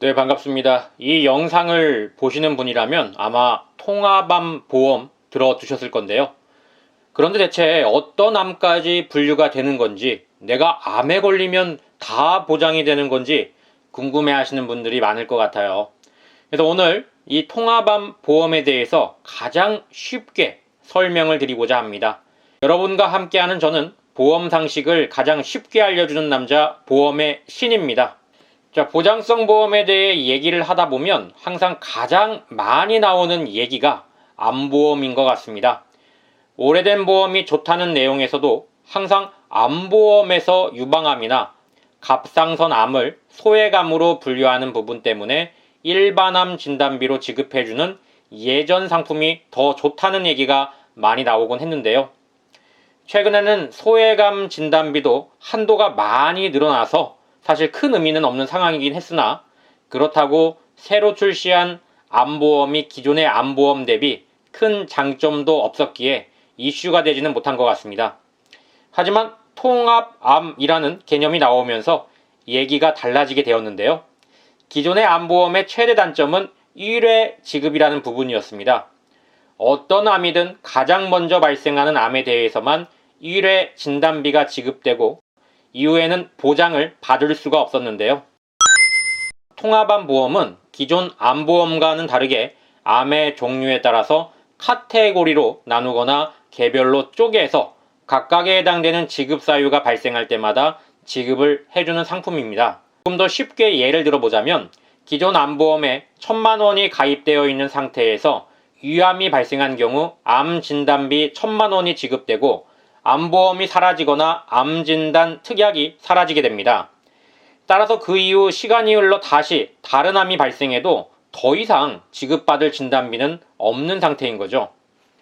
네, 반갑습니다. 이 영상을 보시는 분이라면 아마 통합암 보험 들어두셨을 건데요. 그런데 대체 어떤 암까지 분류가 되는 건지, 내가 암에 걸리면 다 보장이 되는 건지 궁금해 하시는 분들이 많을 것 같아요. 그래서 오늘 이 통합암 보험에 대해서 가장 쉽게 설명을 드리고자 합니다. 여러분과 함께하는 저는 보험 상식을 가장 쉽게 알려주는 남자, 보험의 신입니다. 자, 보장성 보험에 대해 얘기를 하다 보면 항상 가장 많이 나오는 얘기가 암보험인 것 같습니다. 오래된 보험이 좋다는 내용에서도 항상 암보험에서 유방암이나 갑상선 암을 소외감으로 분류하는 부분 때문에 일반암 진단비로 지급해주는 예전 상품이 더 좋다는 얘기가 많이 나오곤 했는데요. 최근에는 소외감 진단비도 한도가 많이 늘어나서 사실 큰 의미는 없는 상황이긴 했으나, 그렇다고 새로 출시한 암보험이 기존의 암보험 대비 큰 장점도 없었기에 이슈가 되지는 못한 것 같습니다. 하지만 통합암이라는 개념이 나오면서 얘기가 달라지게 되었는데요. 기존의 암보험의 최대 단점은 1회 지급이라는 부분이었습니다. 어떤 암이든 가장 먼저 발생하는 암에 대해서만 1회 진단비가 지급되고 이후에는 보장을 받을 수가 없었는데요. 통합암 보험은 기존 암보험과는 다르게 암의 종류에 따라서 카테고리로 나누거나 개별로 쪼개서 각각에 해당되는 지급 사유가 발생할 때마다 지급을 해주는 상품입니다. 조금 더 쉽게 예를 들어보자면, 기존 암보험에 1,000만 원이 가입되어 있는 상태에서 위암이 발생한 경우 암 진단비 1,000만 원이 지급되고 암보험이 사라지거나 암진단 특약이 사라지게 됩니다. 따라서 그 이후 시간이 흘러 다시 다른 암이 발생해도 더 이상 지급받을 진단비는 없는 상태인 거죠.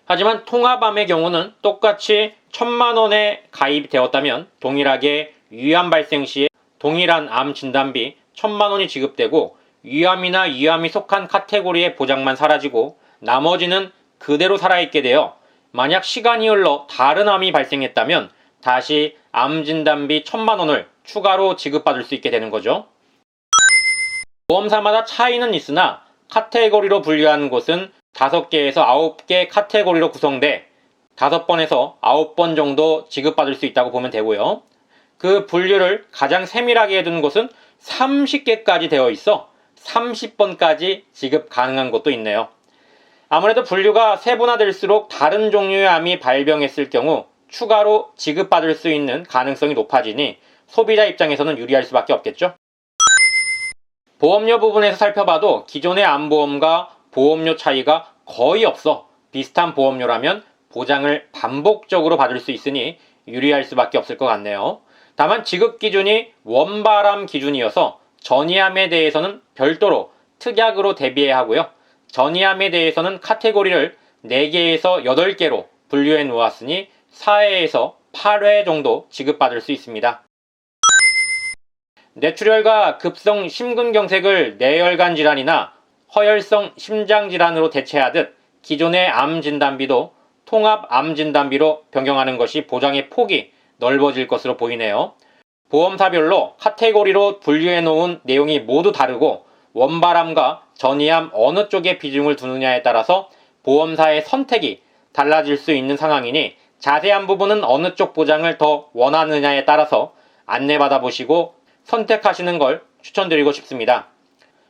하지만 통합암의 경우는 똑같이 1,000만 원에 가입되었다면 동일하게 위암 발생 시에 동일한 암 진단비 1,000만 원이 지급되고 위암이나 위암이 속한 카테고리의 보장만 사라지고 나머지는 그대로 살아있게 되어, 만약 시간이 흘러 다른 암이 발생했다면 다시 암 진단비 1,000만 원을 추가로 지급받을 수 있게 되는 거죠. 보험사마다 차이는 있으나 카테고리로 분류하는 곳은 5개에서 9개 카테고리로 구성돼 5번에서 9번 정도 지급받을 수 있다고 보면 되고요. 그 분류를 가장 세밀하게 해둔 곳은 30개까지 되어 있어 30번까지 지급 가능한 곳도 있네요. 아무래도 분류가 세분화될수록 다른 종류의 암이 발병했을 경우 추가로 지급받을 수 있는 가능성이 높아지니 소비자 입장에서는 유리할 수밖에 없겠죠. 보험료 부분에서 살펴봐도 기존의 암보험과 보험료 차이가 거의 없어 비슷한 보험료라면 보장을 반복적으로 받을 수 있으니 유리할 수밖에 없을 것 같네요. 다만 지급 기준이 원발암 기준이어서 전이암에 대해서는 별도로 특약으로 대비해야 하고요. 전이암에 대해서는 카테고리를 4개에서 8개로 분류해 놓았으니 4회에서 8회 정도 지급받을 수 있습니다. 뇌출혈과 급성 심근경색을 뇌혈관 질환이나 허혈성 심장질환으로 대체하듯 기존의 암 진단비도 통합 암 진단비로 변경하는 것이 보장의 폭이 넓어질 것으로 보이네요. 보험사별로 카테고리로 분류해 놓은 내용이 모두 다르고 원발암과 전이암 어느 쪽에 비중을 두느냐에 따라서 보험사의 선택이 달라질 수 있는 상황이니 자세한 부분은 어느 쪽 보장을 더 원하느냐에 따라서 안내받아 보시고 선택하시는 걸 추천드리고 싶습니다.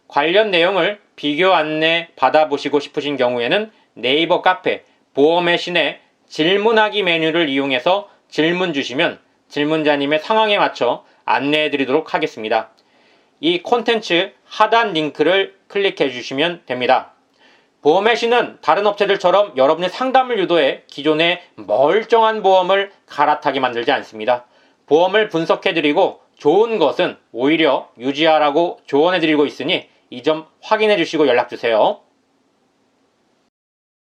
관련 내용을 비교 안내 받아보시고 싶으신 경우에는 네이버 카페 보험의 신에 질문하기 메뉴를 이용해서 질문 주시면 질문자님의 상황에 맞춰 안내해 드리도록 하겠습니다. 이 콘텐츠 하단 링크를 클릭해 주시면 됩니다. 보험의 신은 다른 업체들처럼 여러분의 상담을 유도해 기존의 멀쩡한 보험을 갈아타게 만들지 않습니다. 보험을 분석해 드리고 좋은 것은 오히려 유지하라고 조언해 드리고 있으니 이 점 확인해 주시고 연락 주세요.